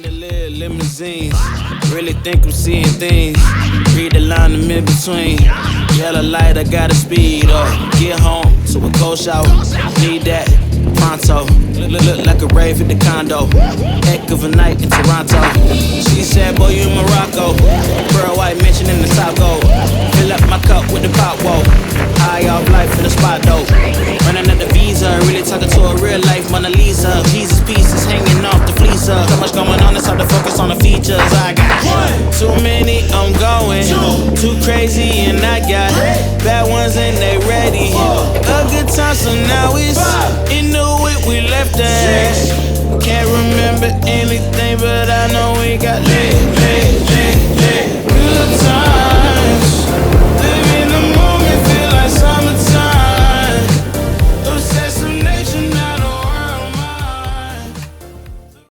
Chandelier, limousines. Really think I'm seeing things. Read the line in between. Yellow light, I gotta speed up. Get home to a cold shower. Need that pronto. Look like a rave at the condo. Heck of a night in Toronto. She said, boy, you in Morocco. Pearl white mention in the South Gold. Fill up my cup with the pop, whoa. High off life in the spot, though. Running at the visa, really talking to a real life Mona Lisa. Jesus pieces hanging off the fleecer. So much going on, it's hard to focus on the features. I got too many, I'm going. Too crazy, and I got bad ones and they ready. A good time, so now it's into it, we left that. Can't remember anything, but I know we got lit. Good time.